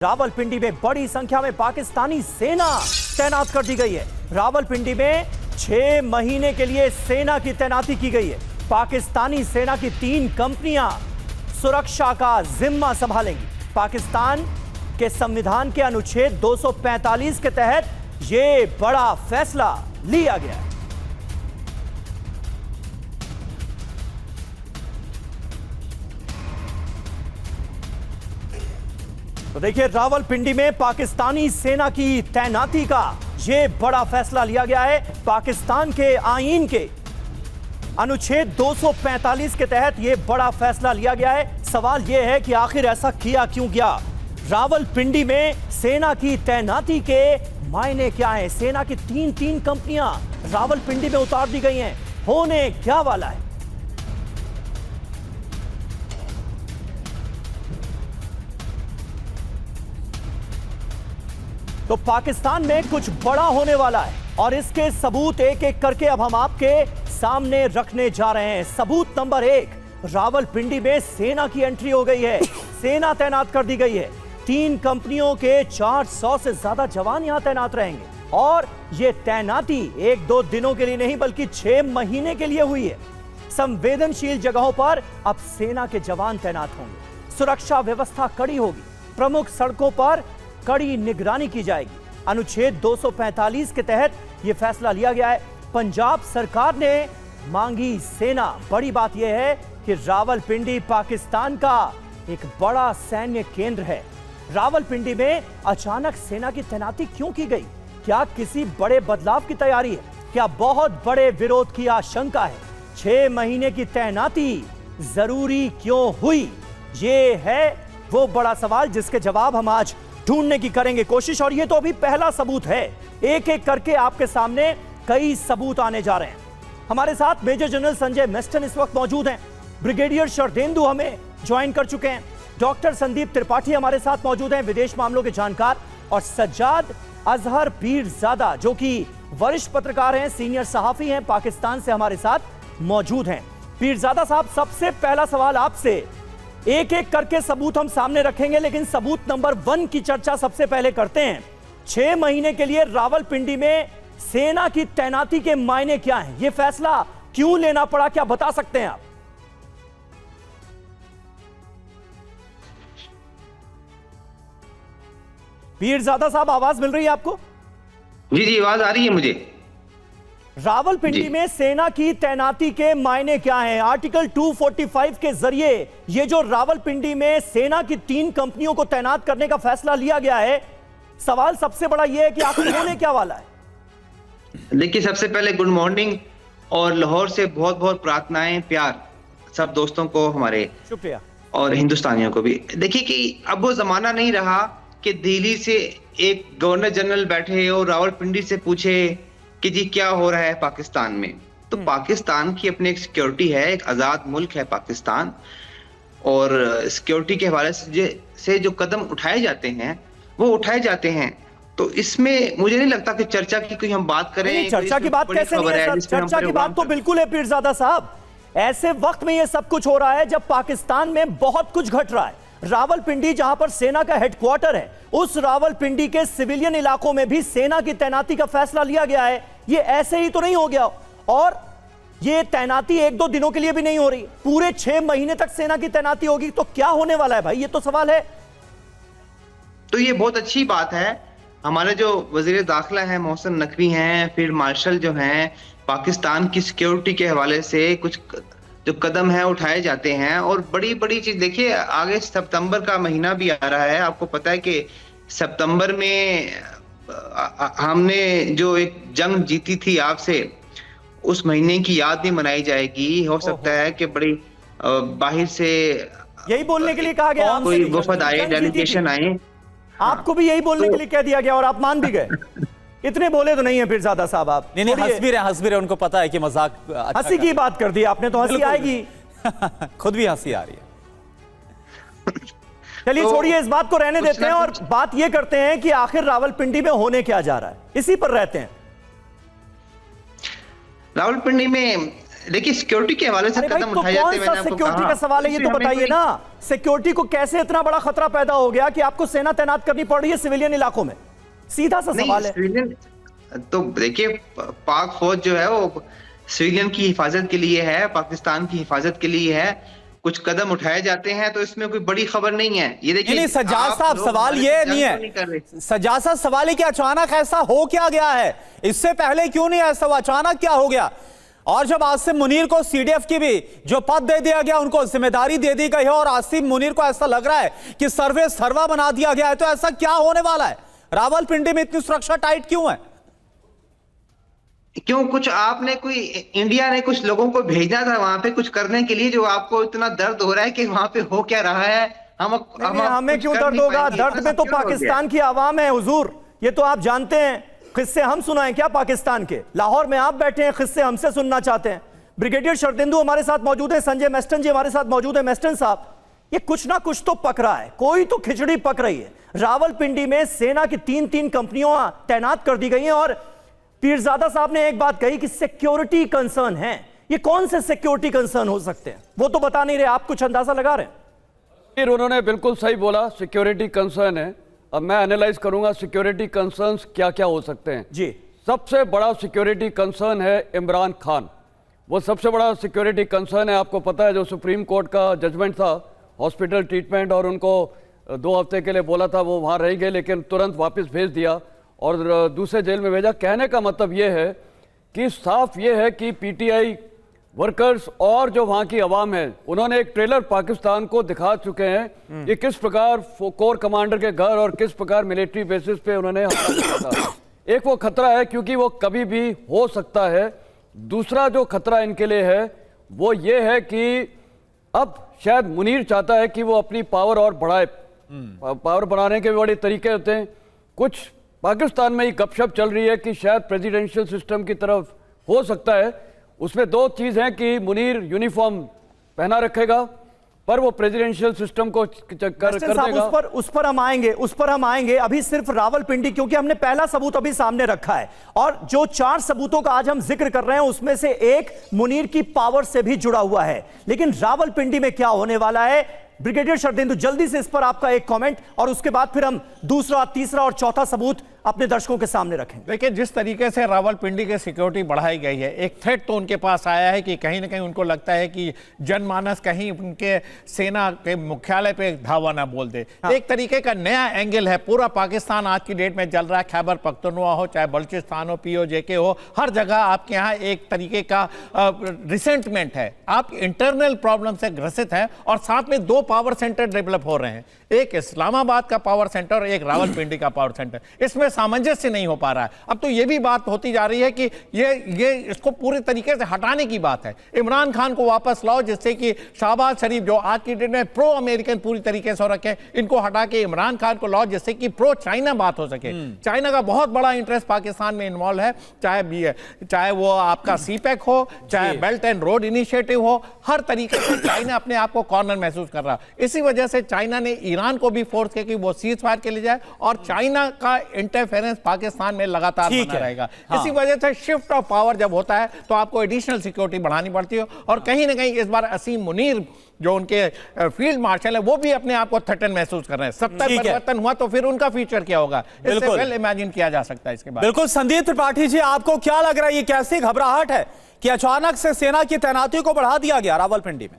रावलपिंडी में बड़ी संख्या में पाकिस्तानी सेना तैनात कर दी गई है। रावलपिंडी में 6 महीने के लिए सेना की तैनाती की गई है। पाकिस्तानी सेना की 3 कंपनियां सुरक्षा का जिम्मा संभालेंगी। पाकिस्तान के संविधान के अनुच्छेद 245 के तहत यह बड़ा फैसला लिया गया है। तो देखिए, रावलपिंडी में पाकिस्तानी सेना की तैनाती का यह बड़ा फैसला लिया गया है। पाकिस्तान के आईन के अनुच्छेद 245 के तहत यह बड़ा फैसला लिया गया है। सवाल यह है कि आखिर ऐसा किया क्यों गया? रावलपिंडी में सेना की तैनाती के मायने क्या है? सेना की 3 कंपनियां रावलपिंडी में उतार दी गई हैं। होने क्या वाला है? तो पाकिस्तान में कुछ बड़ा होने वाला है और इसके सबूत एक एक करके अब हम आपके सामने रखने जा रहे हैं। सबूत नंबर 1, रावलपिंडी में सेना की एंट्री हो गई है। सेना तैनात कर दी गई है। 3 कंपनियों के 400 से ज्यादा जवान यहां तैनात रहेंगे और यह तैनाती 1-2 दिनों के लिए नहीं बल्कि 6 महीने के लिए हुई है। संवेदनशील जगहों पर अब सेना के जवान तैनात होंगे। सुरक्षा व्यवस्था कड़ी होगी। प्रमुख सड़कों पर कड़ी निगरानी की जाएगी। अनुच्छेद 245 के तहत यह फैसला लिया गया है। पंजाब सरकार ने मांगी सेना। बड़ी बात यह है कि रावलपिंडी पाकिस्तान का एक बड़ा सैन्य केंद्र है। रावलपिंडी में अचानक सेना की तैनाती क्यों की गई? क्या किसी बड़े बदलाव की तैयारी है? क्या बहुत बड़े विरोध की आशंका है? 6 महीने की तैनाती जरूरी क्यों हुई? ये है वो बड़ा सवाल जिसके जवाब हम आज ढूंढने की करेंगे कोशिश। और ये तो अभी पहला सबूत है। एक एक करके आपके सामने कई सबूत आने जा रहे हैं। हमारे साथ मेजर जनरल संजय मेस्टन इस वक्त मौजूद हैं। ब्रिगेडियर शरदेंदु हमें ज्वाइन कर चुके हैं। डॉक्टर संदीप त्रिपाठी हमारे साथ मौजूद हैं, विदेश मामलों के जानकार। और सज्जाद अजहर पीरजादा जो कि वरिष्ठ पत्रकार हैं, सीनियर सहाफी हैं, पाकिस्तान से हमारे साथ मौजूद हैं। पीरजादा साहब, सबसे पहला सवाल आपसे, एक एक करके सबूत हम सामने रखेंगे लेकिन सबूत नंबर 1 की चर्चा सबसे पहले करते हैं। 6 महीने के लिए रावलपिंडी में सेना की तैनाती के मायने क्या हैं? यह फैसला क्यों लेना पड़ा, क्या बता सकते हैं आप? पीरजादा साहब, आवाज मिल रही है आपको? जी, आवाज आ रही है मुझे। रावलपिंडी में सेना की तैनाती के मायने क्या हैं? आर्टिकल 245 के जरिए ये जो रावलपिंडी में सेना की 3 कंपनियों को तैनात करने का फैसला लिया गया है, सवाल सबसे बड़ा यह है कि आखिर होने क्या वाला है? देखिए, सबसे पहले गुड मॉर्निंग और लाहौर से बहुत बहुत प्रार्थनाएं, प्यार सब दोस्तों को हमारे, शुक्रिया, और हिंदुस्तानियों को भी। देखिए कि अब वो जमाना नहीं रहा कि दिल्ली से एक गवर्नर जनरल बैठे और रावलपिंडी से पूछे कि जी क्या हो रहा है पाकिस्तान में। तो पाकिस्तान की अपनी एक सिक्योरिटी है, एक आजाद मुल्क है पाकिस्तान, और सिक्योरिटी के हवाले से जो कदम उठाए जाते हैं वो उठाए जाते हैं। तो इसमें मुझे नहीं लगता कि चर्चा की कोई हम बात करें। चर्चा की बात कैसे नहीं है सर? चर्चा की बात तो बिल्कुल है पीरजादा साहब। ऐसे वक्त में ये सब कुछ हो रहा है जब पाकिस्तान में बहुत कुछ घट रहा है। रावलपिंडी जहां पर सेना का हेडक्वार्टर है, उस रावलपिंडी के सिविलियन इलाकों में भी सेना की तैनाती का फैसला लिया गया है। ये ऐसे ही तो नहीं हो गया, और ये तैनाती 1-2 दिनों के लिए भी नहीं हो रही, पूरे 6 महीने तक सेना की तैनाती होगी। तो क्या होने वाला है भाई, ये तो सवाल है। तो ये बहुत अच्छी बात है। हमारे जो वजीर दाखिला है मोहसिन नकवी हैं, फील्ड मार्शल जो हैं, पाकिस्तान की सिक्योरिटी के हवाले से कुछ जो कदम है उठाए जाते हैं। और बड़ी बड़ी चीज देखिए, आगे सितंबर का महीना भी आ रहा है। आपको पता है कि सितंबर में हमने जो एक जंग जीती थी आपसे, उस महीने की याद भी मनाई जाएगी। हो सकता है कि बड़ी बाहर से यही बोलने के लिए कहा गया, कोई वफद आए, डेलीगेशन आए, आपको भी यही बोलने के लिए कह दिया गया और आप मान भी गए। इतने बोले तो नहीं है पीरजादा साहब आप। नहीं, हंस भी रहे, उनको पता है कि मजाक हंसी की बात कर दी आपने, तो हंसी आएगी। खुद भी हंसी आ रही है। चलिए छोड़िए, इस बात को रहने देते हैं और बात ये करते हैं कि आखिर रावलपिंडी में होने क्या जा रहा है, इसी पर रहते हैं। रावलपिंडी में देखिए सिक्योरिटी के हवाले से अरे भाई, कदम तो उठाए जाते कौन हैं, सा मैंने आपको सिक्योरिटी कहा। का सवाल है ये तो इसमें हमें बताइए कोई- ना। सिक्योरिटी को कैसे इतना बड़ा खतरा पैदा हो गया कि आपको सेना तैनात करनी पड़ रही है सिविलियन इलाकों में? सीधा सा सवाल है। सिविलियन तो देखिए, पाक फौज जो है वो सिविलियन की हिफाजत के लिए है, पाकिस्तान की हिफाजत के लिए है। कुछ कदम उठाए जाते हैं तो इसमें कोई बड़ी खबर नहीं है। ये देखिए, नहीं सज्जाद आप साहब, लोग सवाल हमारे ये साथ नहीं जंग तो कर रहे। है सज्जाद साहब, सवाल है कि अचानक ऐसा हो क्या गया है? इससे पहले क्यों नहीं ऐसा हुआ? अचानक क्या हो गया? और जब आसिम मुनीर को सीडीएफ की भी जो पद दे दिया गया, उनको जिम्मेदारी दे दी गई है और आसिम मुनीर को ऐसा लग रहा है कि सर्वे सर्वा बना दिया गया है, तो ऐसा क्या होने वाला है? रावलपिंडी में इतनी सुरक्षा टाइट क्यों है? क्यों, कुछ आपने कोई, इंडिया ने कुछ लोगों को भेजना था वहां पे कुछ करने के लिए, जो आपको इतना दर्द हो रहा है कि वहां पे हो क्या रहा है? नहीं, हमें क्यों दर्द होगा? दर्द में तो पाकिस्तान की आवाम है हुजूर, ये तो आप जानते हैं। किस्से हम सुनाएं क्या पाकिस्तान के? लाहौर में आप बैठे हैं, किस्से हमसे सुनना चाहते हैं? ब्रिगेडियर शरदिंदु हमारे साथ मौजूद है, संजय मेस्टन जी हमारे साथ मौजूद है। मेस्टन साहब, ये कुछ ना कुछ तो पक रहा है, कोई तो खिचड़ी पक रही है। रावलपिंडी में सेना की 3 कंपनियां तैनात कर दी गई हैं और पीरजादा साहब ने एक बात कही कि सिक्योरिटी कंसर्न है। ये कौन से सिक्योरिटी कंसर्न हो सकते हैं? वो तो बता नहीं रहे, आप कुछ अंदाजा लगा रहे हैं? फिर उन्होंने बिल्कुल सही बोला, सिक्योरिटी कंसर्न है। अब मैं एनालाइज करूंगा सिक्योरिटी कंसर्न्स क्या क्या हो सकते हैं। जी, सबसे बड़ा सिक्योरिटी कंसर्न है इमरान खान। वो सबसे बड़ा सिक्योरिटी कंसर्न है। आपको पता है जो सुप्रीम कोर्ट का जजमेंट था, हॉस्पिटल ट्रीटमेंट, और उनको 2 हफ्ते के लिए बोला था, वो वहाँ रह गए लेकिन तुरंत वापस भेज दिया और दूसरे जेल में भेजा। कहने का मतलब ये है कि साफ ये है कि पीटीआई वर्कर्स और जो वहाँ की आवाम है, उन्होंने एक ट्रेलर पाकिस्तान को दिखा चुके हैं कि किस प्रकार कोर कमांडर के घर और किस प्रकार मिलिट्री बेसिस पे उन्होंने हमला किया था। एक वो खतरा है क्योंकि वो कभी भी हो सकता है। दूसरा जो खतरा इनके लिए है वो ये है कि अब शायद मुनीर चाहता है कि वो अपनी पावर और बढ़ाए। पावर बढ़ाने के भी बड़े तरीके होते हैं। कुछ पाकिस्तान में ही गपशप चल रही है कि शायद प्रेसिडेंशियल सिस्टम की तरफ हो सकता है। उसमें 2 चीज हैं कि मुनीर यूनिफॉर्म पहना रखेगा पर वो प्रेसिडेंशियल सिस्टम को कर देगा। उस पर हम आएंगे। अभी सिर्फ रावलपिंडी, क्योंकि हमने पहला सबूत अभी सामने रखा है और जो 4 सबूतों का आज हम जिक्र कर रहे हैं उसमें से एक मुनीर की पावर से भी जुड़ा हुआ है। लेकिन रावलपिंडी में क्या होने वाला है? ब्रिगेडियर शरदिंदु, जल्दी से इस पर आपका एक कमेंट और उसके बाद फिर हम दूसरा, तीसरा और चौथा सबूत अपने दर्शकों के सामने रखेंगे। देखिए, जिस तरीके से रावलपिंडी की सिक्योरिटी बढ़ाई गई है, एक थ्रेट तो उनके पास आया है कि कहीं ना कहीं उनको लगता है कि जनमानस कहीं उनके सेना के मुख्यालय पे धावा ना बोल दे। हाँ। एक तरीके का नया एंगल है। पूरा पाकिस्तान आज की डेट में जल रहा है। खैबर पख्तूनख्वा हो, चाहे बलूचिस्तान हो, POJK हो, हर जगह आपके यहाँ एक तरीके का रिसेंटमेंट है। आप इंटरनल प्रॉब्लम से ग्रसित हैं और साथ में 2 पावर सेंटर डेवलप हो रहे हैं, एक इस्लामाबाद का पावर सेंटर और एक रावलपिंडी का पावर सेंटर। इसमें सामंजस्य नहीं हो पा रहा है। अब तो ये भी बात होती जा रही है कि ये इसको पूरी तरीके से हटाने की बात है। इमरान खान को वापस लाओ, जिससे कि शहबाज शरीफ जो आज की डेट में प्रो अमेरिकन पूरी तरीके से हो रखे, इनको हटा के इमरान खान को लाओ, जिससे कि प्रो चाइना बात हो सके। चाइना का बहुत बड़ा इंटरेस्ट पाकिस्तान में इन्वॉल्व है, चाहे वो आपका CPEC हो, चाहे बेल्ट एंड रोड इनिशिएटिव हो, हर तरीके से चाइना अपने आप को कॉर्नर महसूस कर रहा है। इसी वजह से चाइना ने ईरान को भी फोर्स किया कि वो सीज फायर के लिए जाए और चाइना का इंटरफेरेंस पाकिस्तान में लगातार बना रहेगा। इसी वजह से शिफ्ट ऑफ पावर जब होता है तो आपको एडिशनल सिक्योरिटी बढ़ानी पड़ती है और कहीं ना कहीं इस बार असीम मुनीर जो उनके फील्ड मार्शल है वो भी अपने आप को थ्रेटन महसूस कर रहे हैं। सत्ता परिवर्तन हुआ तो फिर उनका फ्यूचर क्या होगा, इससे वेल इमेजिन किया जा सकता है इसके बाद। बिल्कुल। संदीप त्रिपाठी जी, आपको क्या लग रहा है, ये कैसी घबराहट है कि अचानक से सेना की तैनाती को बढ़ा दिया गया रावलपिंडी में?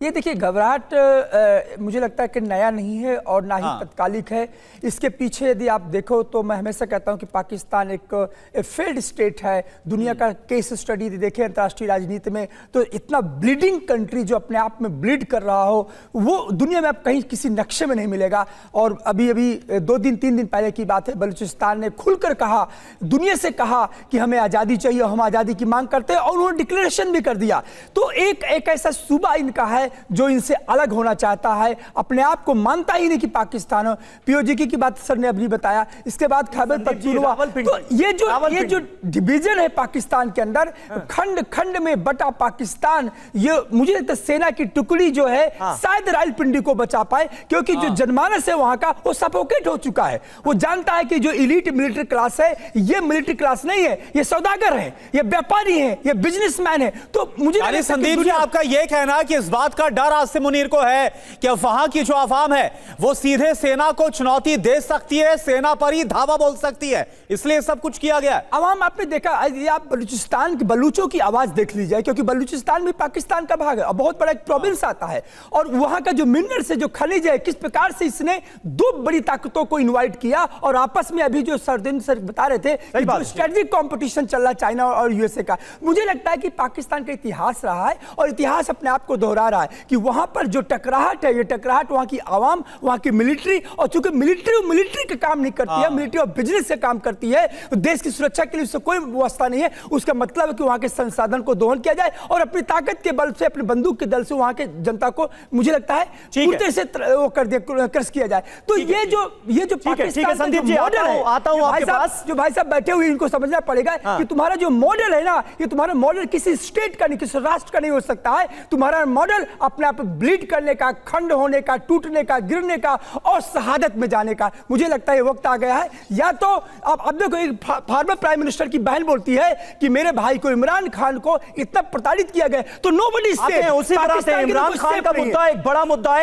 ये देखिए, घबराहट मुझे लगता है कि नया नहीं है और ना ही तत्कालिक है। इसके पीछे यदि आप देखो तो मैं हमेशा कहता हूं कि पाकिस्तान एक फेल्ड स्टेट है। दुनिया का केस स्टडी देखें अंतर्राष्ट्रीय राजनीति में तो इतना ब्लीडिंग कंट्री जो अपने आप में ब्लीड कर रहा हो वो दुनिया में अब कहीं किसी नक्शे में नहीं मिलेगा। और अभी 2 दिन 3 दिन पहले की बात है, बलूचिस्तान ने खुलकर कहा, दुनिया से कहा कि हमें आज़ादी चाहिए, हम आज़ादी की मांग करते हैं और उन्होंने डिक्लेरेशन भी कर दिया। तो एक ऐसा सूबा इनका है है, जो इनसे अलग होना चाहता है, अपने आप को मानता ही नहीं कि पाकिस्तान हो। पीओजी की बात सर ने अभी बताया, इसके बाद खैबर पख्तूनख्वा, तो ये जो डिवीजन है पाकिस्तान के अंदर, खंड खंड में बटा पाकिस्तान, ये मुझे लगता है सेना की टुकड़ी जो है शायद रावलपिंडी को बचा पाए, क्योंकि जो जनमानस है वहां का वो सफोकेट हो चुका है। वो जानता है कि जो इलीट मिलिट्री क्लास है, ये मिलिट्री क्लास नहीं है, ये सौदागर है, ये व्यापारी है, ये बिजनेसमैन है। तो मुझे संदीप जी, आपका यह कहना है कि इस बात का डर आसिम मुनीर को है कि वहां की जो अवाम है वो सीधे सेना को चुनौती दे सकती है, सेना पर ही धावा बोल सकती है, इसलिए सब कुछ किया गया है। अवाम, आपने देखा, आप बलूचिस्तान के बलूचों की आवाज देख लीजिए, क्योंकि बलूचिस्तान भी पाकिस्तान का भाग है और बहुत बड़ा एक प्रोविंस आता है, और वहां का जो मिनरल्स है, जो खनिज है, किस प्रकार से इसने दो बड़ी ताकतों को इनवाइट किया, और आपस में अभी जो सरदिन सर बता रहे थे कि जो स्ट्रेटेजिक कंपटीशन चल रहा है चाइना और यूएसए का, मुझे लगता है कि पाकिस्तान का इतिहास रहा है और इतिहास अपने आप को दोहरा रहा है कि वहां पर जो टकराहट है, ये टकराहट वहां की आवाम, वहां की मिलिट्री, और चूंकि मिलिट्री का काम नहीं करती है, मिलिट्री और बिजनेस से काम करती है, तो देश की सुरक्षा के लिए उससे कोई व्यवस्था नहीं है। उसका मतलब है कि वहां के संसाधन को दोहन किया जाए और अपनी ताकत के बल से, अपने बंदूक के दल से वहां के जनता को, मुझे लगता है पूरी से वो कर दिया, क्रश किया जाए। तो ये जो पाकिस्तान संदीप जी, आता हूं आपके पास। जो भाई साहब बैठे हुए, इनको समझना पड़ेगा कि तुम्हारा जो मॉडल है ना, ये तुम्हारा मॉडल किसी स्टेट का नहीं, किसी राष्ट्र का नहीं हो सकता है। तुम्हारा मॉडल अपने आप ब्लीड करने का, खंड होने का, टूटने का, गिरने का और शहादत में जाने का। मुझे लगता है ये वक्त आ गया है। या तो अब देखो, एक फॉर्मर प्राइम मिनिस्टर की बहन बोलती है कि मेरे भाई को, इमरान खान को इतना प्रताड़ित किया गया, तो नोबडी से उसी तरह से इमरान खान का मुद्दा एक बड़ा मुद्दा है।